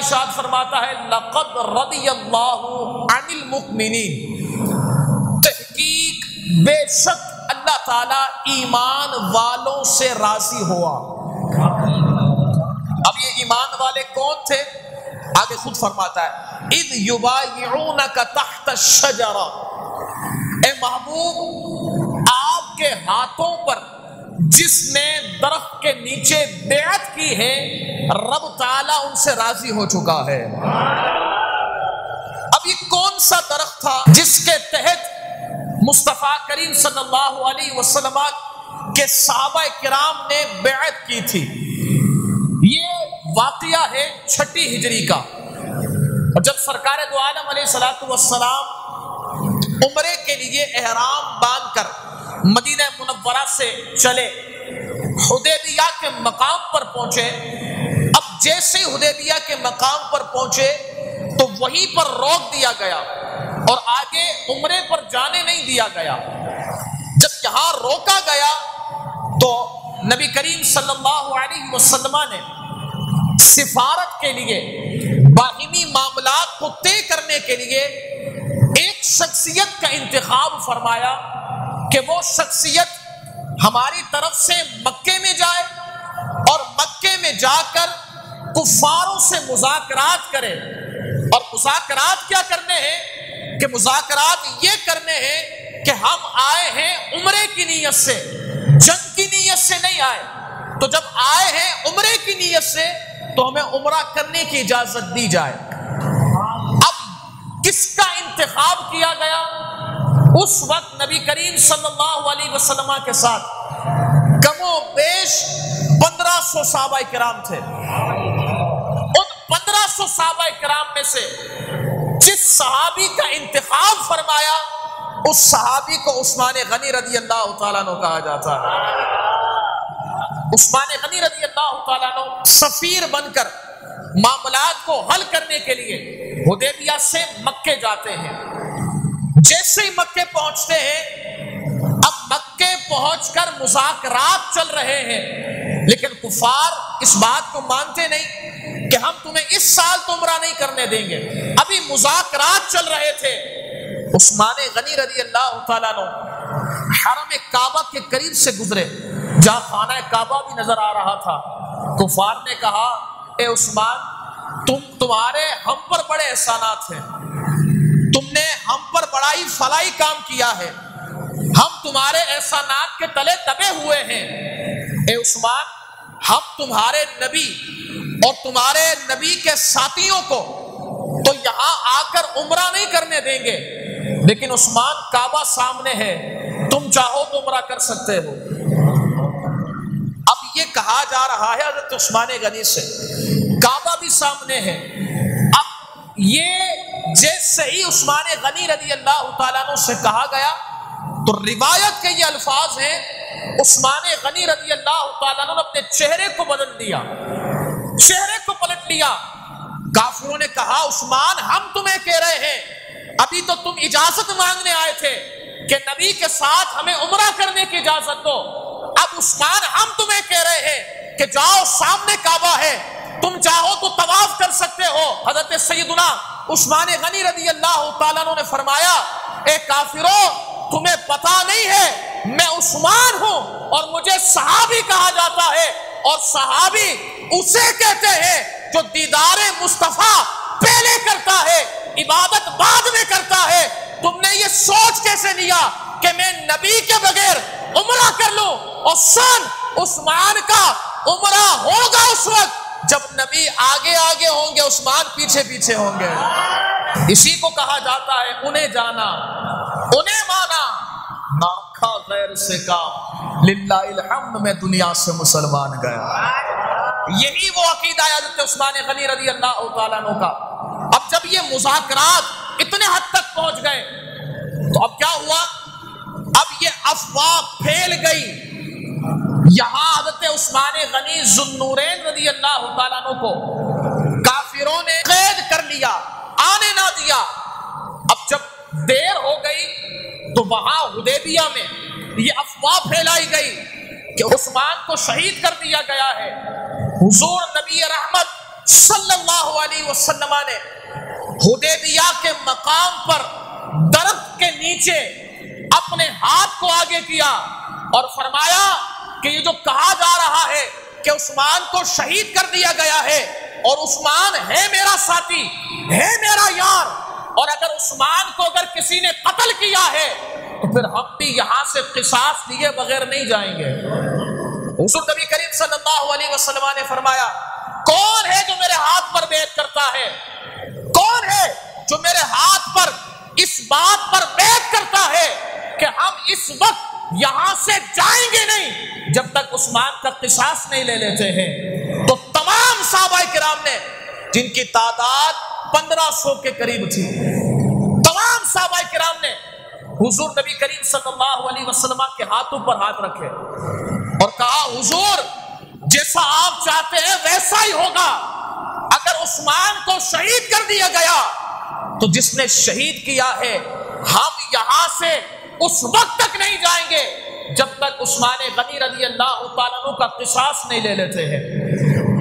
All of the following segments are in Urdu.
ارشاد فرماتا ہے لقد رضی اللہ عن المؤمنین، تحقیق بے شک اللہ تعالیٰ ایمان والوں سے راضی ہوا۔ اب یہ ایمان والے کون تھے؟ آگے خود فرماتا ہے اذ یبایعونک تحت الشجرہ، اے محبوب آپ کے ہاتھوں پر جس نے درخت کے نیچے بیعت کی ہے رب تعالیٰ ان سے راضی ہو چکا ہے۔ اب یہ کون سا درخت تھا جس کے تحت مصطفیٰ کریم صلی اللہ علیہ وسلم کے صحابہ کرام نے بیعت کی تھی؟ یہ واقعہ ہے 6 ہجری کا، اور جب سرکار دو عالم علیہ الصلوۃ والسلام عمرے کے لیے احرام باندھ کر مدینہ منورہ سے چلے، حدیبیہ کے مقام پر پہنچے۔ اب جیسے ہی حدیبیہ کے مقام پر پہنچے تو وہیں پر روک دیا گیا اور آگے عمرے پر جانے نہیں دیا گیا۔ جب یہاں روکا گیا تو نبی کریم صلی اللہ علیہ وسلم نے سفارت کے لیے باہمی معاملات کو طے کرنے کے لیے ایک شخصیت کا انتخاب فرمایا کہ وہ شخصیت ہماری طرف سے مکے میں جائے اور مکے میں جا کر کفاروں سے مذاکرات کرے۔ اور مذاکرات کیا کرنے ہیں کہ مذاکرات یہ کرنے ہیں کہ ہم آئے ہیں عمرے کی نیت سے، جنگ کی نیت سے نہیں آئے، تو جب آئے ہیں عمرے کی نیت سے تو ہمیں عمرہ کرنے کی اجازت دی جائے۔ اب کس کا انتخاب کیا گیا؟ اس وقت نبی کریم صلی اللہ علیہ وسلم کے ساتھ کم و بیش 1500 صحابہ کرام تھے۔ ان 1500 صحابہ کرام میں سے جس صحابی کا انتخاب فرمایا اس صحابی کو عثمان غنی رضی اللہ تعالیٰ عنہ کہا جاتا ہے۔ عثمان غنی رضی اللہ تعالیٰ عنہ سفیر بن کر معاملات کو حل کرنے کے لیے حدیبیہ سے مکے جاتے ہیں۔ جیسے ہی مکے پہنچتے ہیں، اب مکے پہنچ کر مذاکرات چل رہے ہیں، لیکن کفار اس بات کو مانتے نہیں کہ ہم تمہیں اس سال تو عمرہ نہیں کرنے دیں گے۔ ابھی مذاکرات چل رہے تھے، عثمان غنی رضی اللہ تعالیٰ عنہ حرم کعبہ کے قریب سے گزرے جہاں خانہ کعبہ بھی نظر آ رہا تھا۔ کفار نے کہا اے عثمان، تمہارے ہم پر بڑے احسانات ہیں، تم نے ہم پر بڑا ہی فلاحی کام کیا ہے، ہم تمہارے احسانات کے تلے دبے ہوئے ہیں۔ اے عثمان، ہم تمہارے نبی اور تمہارے نبی کے ساتھیوں کو تو یہاں آ کر عمرہ نہیں کرنے دیں گے، لیکن عثمان کعبہ سامنے ہے، تم چاہو تو عمرہ کر سکتے ہو۔ اب یہ کہا جا رہا ہے حضرت عثمان غنی سے، کعبہ بھی سامنے ہے۔ اب یہ جیسے ہی عثمان غنی رضی اللہ تعالیٰ عنہ سے کہا گیا تو روایت کے یہ الفاظ ہیں، عثمان غنی رضی اللہ تعالیٰ عنہ نے اپنے چہرے کو بدل دیا، چہرے کو پلٹ لیا۔ کافروں نے کہا عثمان، ہم تمہیں کہہ رہے ہیں، ابھی تو تم اجازت مانگنے آئے تھے کہ نبی کے ساتھ ہمیں عمرہ کرنے کی اجازت دو، اب عثمان ہم تمہیں کہہ رہے ہیں کہ جاؤ سامنے کعبہ ہے، تم چاہو تو طواف کر سکتے ہو۔ حضرت سیدنا عثمان غنی رضی اللہ تعالیٰ عنہ نے فرمایا، اے کافرو، تمہیں پتا نہیں ہے میں عثمان ہوں اور مجھے صحابی کہا جاتا ہے، اور صحابی اسے کہتے ہیں جو دیدار مصطفیٰ پہلے کرتا ہے، عبادت بعد میں کرتا ہے۔ تم نے یہ سوچ کیسے لیا کہ میں نبی کے بغیر عمرہ کر لوں؟ اور سن، عثمان کا عمرہ ہوگا اس وقت جب نبی آگے آگے ہوں گے، عثمان پیچھے پیچھے ہوں گے۔ اسی کو کہا جاتا ہے انہیں جانا، انہیں مانا، ناکھا غیر سے کام، للہ الحمد میں دنیا سے مسلمان گیا۔ یہی وہ عقیدہ ہے حضرت عثمان غنی رضی اللہ تعالیٰ عنہ کا۔ اب جب یہ مذاکرات اتنے حد تک پہنچ گئے تو اب کیا ہوا؟ اب یہ افواہ پھیل گئی، یہاں حضرت عثمان غنی ذو النورین رضی اللہ تعالیٰ عنہ کو کافروں نے قید کر لیا، آنے نہ دیا۔ اب جب دیر ہو گئی تو وہاں حدیبیہ میں یہ افواہ پھیلائی گئی کہ عثمان کو شہید کر دیا گیا ہے۔ حضور نبی رحمت صلی اللہ علیہ وسلم نے حدیبیہ کے مقام پر درخت کے نیچے اپنے ہاتھ کو آگے کیا اور فرمایا کہ یہ جو کہا جا رہا ہے کہ عثمان کو شہید کر دیا گیا ہے اور عثمان ہے میرا ساتھی، ہے میرا یار، اور اگر عثمان کو اگر کسی نے قتل کیا ہے تو پھر ہم بھی یہاں سے قصاص لیے بغیر نہیں جائیں گے۔ حضور نبی کریم صلی اللہ علیہ وسلم نے فرمایا کون ہے جو میرے ہاتھ پر بیعت کرتا ہے؟ کون ہے جو میرے ہاتھ پر اس بات پر بیعت کرتا ہے کہ ہم اس وقت یہاں سے جائیں گے نہیں جب تک عثمان کا قصاص نہیں لے لیتے ہیں؟ تو تمام صحابہ کرام نے، جن کی تعداد 1500 کے قریب تھی، تمام صحابہ کرام نے حضور نبی کریم صلی اللہ علیہ وسلم کے ہاتھوں پر ہاتھ رکھے اور کہا حضور جیسا آپ چاہتے ہیں ویسا ہی ہوگا۔ اگر عثمان کو شہید کر دیا گیا تو جس نے شہید کیا ہے ہم یہاں سے اس وقت تک نہیں جائیں گے جب تک عثمان غنی رضی اللہ تعالیٰ عنہ کا قصاص نہیں لے لیتے ہیں۔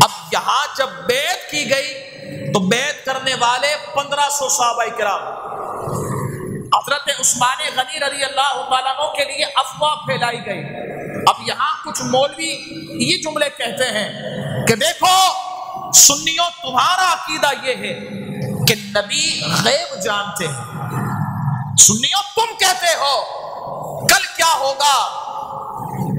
اب یہاں جب بیعت کی گئی تو بیعت کرنے والے 1500 صحابہ کرام، حضرت عثمان غنی رضی اللہ تعالیٰ عنہ کے لیے افواہ پھیلائی گئی۔ اب یہاں کچھ مولوی یہ جملے کہتے ہیں کہ دیکھو سنیوں تمہارا عقیدہ یہ ہے کہ نبی غیب جانتے ہیں، سنیوں تم کہتے ہو کل کیا ہوگا،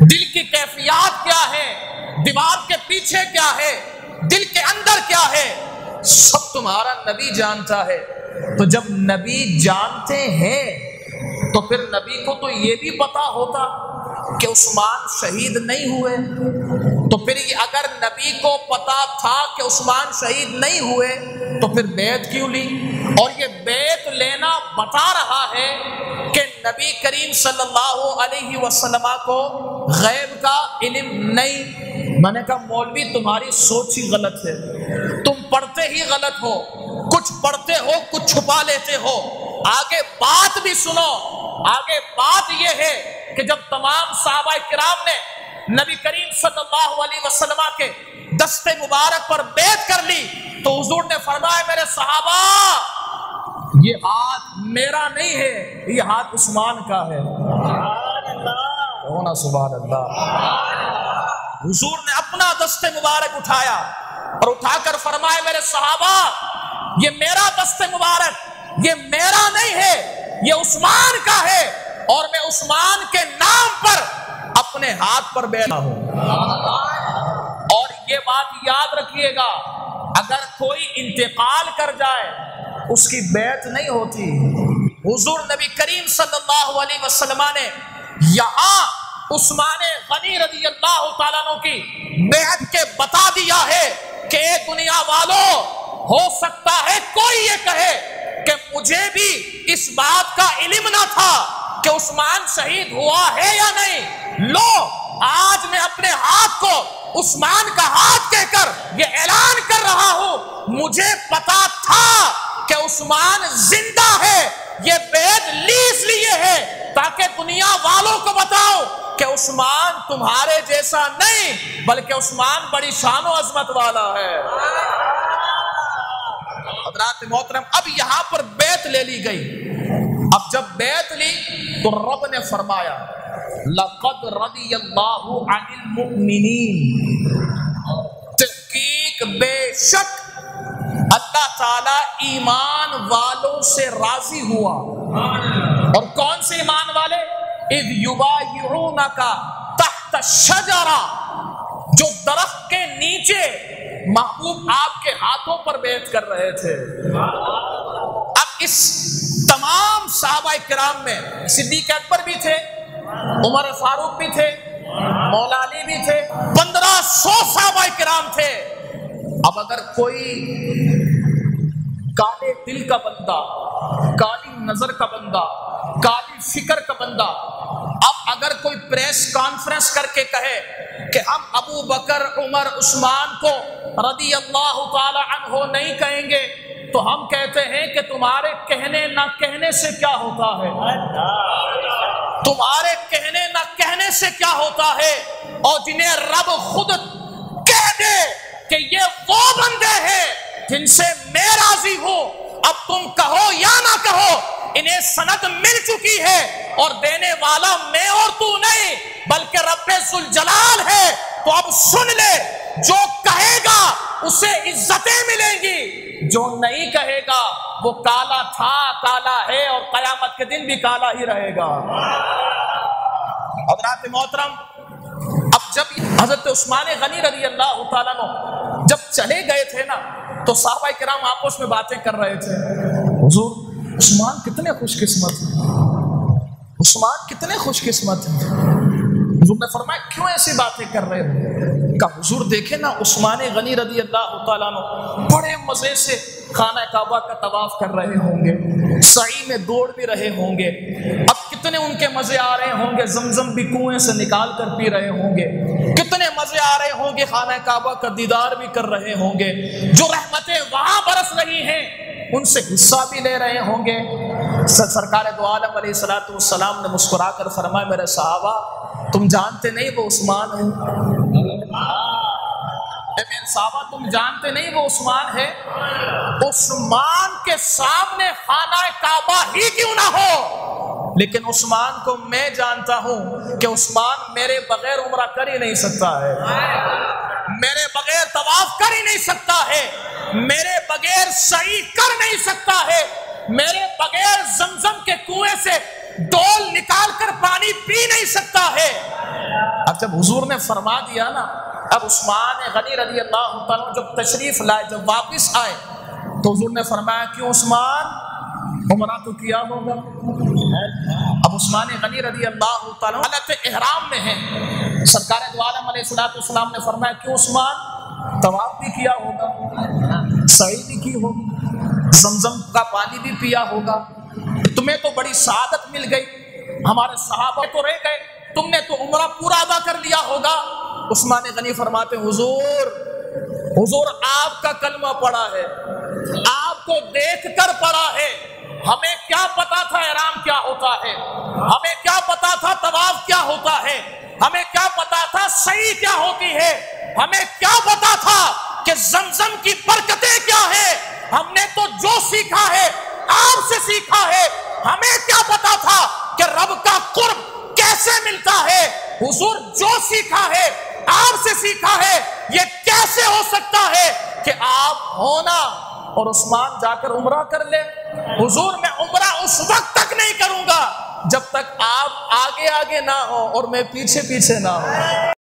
دل کی کیفیات کیا ہے، دماغ کے پیچھے کیا ہے، دل کے اندر کیا ہے، سب تمہارا نبی جانتا ہے۔ تو جب نبی جانتے ہیں تو پھر نبی کو تو یہ بھی پتا ہوتا کہ عثمان شہید نہیں ہوئے، تو پھر اگر نبی کو پتا تھا کہ عثمان شہید نہیں ہوئے تو پھر بیعت کیوں لی؟ اور یہ بیعت لینا بتا رہا ہے کہ نبی کریم صلی اللہ علیہ وسلم کو غیب کا علم نہیں۔ میں نے کہا مولوی تمہاری سوچ ہی غلط ہے، تم پڑھتے ہی غلط ہو، کچھ پڑھتے ہو کچھ چھپا لیتے ہو۔ آگے بات بھی سنو، آگے بات یہ ہے کہ جب تمام صحابہ کرام نے نبی کریم صلی اللہ علیہ وسلم کے دست مبارک پر بیعت کر لی تو حضور نے فرمایا میرے صحابہ یہ ہاتھ میرا نہیں ہے، یہ ہاتھ عثمان کا ہے۔ سبحان اللہ۔ حضور نے اپنا دست مبارک اٹھایا اور اٹھا کر فرمایا میرے صحابہ یہ میرا دست مبارک یہ میرا نہیں ہے، یہ عثمان کا ہے، اور میں عثمان کے نام پر اپنے ہاتھ پر بیٹھا ہوں۔ اور یہ بات یاد رکھیے گا اگر کوئی انتقال کر جائے اس کی بیعت نہیں ہوتی۔ حضور نبی کریم صلی اللہ علیہ وسلم نے یہاں عثمان غنی رضی اللہ تعالیٰ عنہ کی بیعت کے بتا دیا ہے کہ اے دنیا والوں ہو سکتا ہے کوئی یہ کہے کہ مجھے بھی اس بات کا علم نہ تھا کہ عثمان شہید ہوا ہے یا نہیں، لو آج میں اپنے ہاتھ کو عثمان کا ہاتھ کہہ کر یہ اعلان کر رہا ہوں مجھے پتا تھا کہ عثمان زندہ ہے، یہ بیعت لیز لیے ہے تاکہ دنیا والوں کو بتاؤ کہ عثمان تمہارے جیسا نہیں بلکہ عثمان بڑی شان و عظمت والا ہے۔ حضرات محترم اب یہاں پر بیعت لے لی گئی۔ اب جب بیعت لی تو رب نے فرمایا لقد رضی اللہ عن المؤمنین، تحقیق بے شک اللہ تعالی ایمان والوں سے راضی ہوا۔ اور کون سے ایمان والے؟ اذ یبایعونک تحت الشجرہ، جو درخت کے نیچے محبوب آپ کے ہاتھوں پر بیعت کر رہے تھے۔ اب اس تمام صحابہ کرام میں صدیق اکبر بھی تھے، عمر فاروق بھی تھے، مولا علی بھی تھے، 1500 صحابہ کرام تھے۔ اب اگر کوئی کالے دل کا بندہ، کالی نظر کا بندہ، کالی فکر کا بندہ اب اگر کوئی پریس کانفرنس کر کے کہے کہ ہم ابو بکر عمر عثمان کو رضی اللہ تعالی عنہ نہیں کہیں گے تو ہم کہتے ہیں کہ تمہارے کہنے نہ کہنے سے کیا ہوتا ہے، تمہارے کہنے نہ کہنے سے کیا ہوتا ہے، اور جنہیں رب خود کہہ دے کہ یہ وہ بندے ہیں جن سے میں راضی ہوں. اب تم کہو یا نہ کہو انہیں سند مل چکی ہے اور دینے والا میں اور تو نہیں بلکہ رب ذوالجلال ہے. تو اب سن لے, جو کہے گا اسے عزتیں ملیں گی, جو نہیں کہے گا وہ کالا تھا, کالا ہے اور قیامت کے دن بھی کالا ہی رہے گا. حضرات محترم, اب جب حضرت عثمان غنی رضی اللہ تعالیٰ عنہ جب چلے گئے تھے نا تو صحابہ کرام آپس میں باتیں کر رہے تھے, حضور عثمان کتنے خوش قسمت ہیں, عثمان کتنے خوش قسمت ہیں. حضور نے فرمایا کیوں ایسی باتیں کر رہے ہو؟ کہا حضور دیکھیں نا عثمان غنی رضی اللہ تعالیٰ عنہ بڑے مزے سے خانہ کعبہ کا طواف کر رہے ہوں گے, سعی میں دوڑ بھی رہے ہوں گے, اب کتنے ان کے مزے آ رہے ہوں گے, زمزم بھی کنویں سے نکال کر پی رہے ہوں گے, کتنے مزے آ رہے ہوں گے, خانہ کعبہ کا دیدار بھی کر رہے ہوں گے, جو رحمتیں وہاں برس رہی ہیں ان سے حصہ بھی لے رہے ہوں گے. سرکار دو عالم علیہ الصلوۃ والسلام نے مسکرا کر فرمایا میرے صحابہ تم جانتے نہیں وہ عثمان ہے, میرے صحابہ تم جانتے نہیں وہ عثمان ہے. عثمان کے سامنے خانہ کعبہ ہی کیوں نہ ہو لیکن عثمان کو میں جانتا ہوں کہ عثمان میرے بغیر عمرہ کر ہی نہیں سکتا ہے, میرے بغیر طواف کر ہی نہیں سکتا ہے, میرے بغیر سعی کر نہیں سکتا ہے, میرے بغیر زمزم کے کنویں سے ڈول نکال کر پانی پی نہیں سکتا ہے. اب جب حضور نے فرما دیا نا, اب عثمان غنی رضی اللہ تعالیٰ جب تشریف لائے, جب واپس آئے تو حضور نے فرمایا کیوں عثمان عمرہ تو کیا ہوگا. اب عثمان غنی رضی اللہ تعالیٰ حالت احرام میں ہیں, سرکار دو عالم علیہ الصلوۃ والسلام نے فرمایا کیوں عثمان طواف بھی کیا ہوگا, سعی بھی کی ہوگی, زمزم کا پانی بھی پیا ہوگا, تمہیں تو بڑی سعادت مل گئی, ہمارے صحابہ تو رہ گئے, تم نے تو عمرہ پورا ادا کر لیا ہوگا. عثمان غنی فرماتے حضور آپ کا کلمہ پڑھا ہے, آپ کو دیکھ کر پڑھا ہے, ہمیں کیا پتا تھا احرام کیا ہوتا ہے, ہمیں کیا پتا تھا طواف کیا ہوتا ہے, ہمیں کیا پتا تھا سعی کیا ہوتی ہے, ہمیں کیا پتا تھا کہ زمزم کی برکتیں کیا ہے. ہم نے تو جو سیکھا ہے آپ سے سیکھا ہے, ہمیں کیا پتا تھا کہ رب کا قرب کیسے ملتا ہے. حضور جو سیکھا ہے آپ سے سیکھا ہے, یہ کیسے ہو سکتا ہے کہ آپ ہونا اور عثمان جا کر عمرہ کر لے. حضور میں عمرہ اس وقت تک نہیں کروں گا جب تک آپ آگے آگے نہ ہو اور میں پیچھے پیچھے نہ ہوں.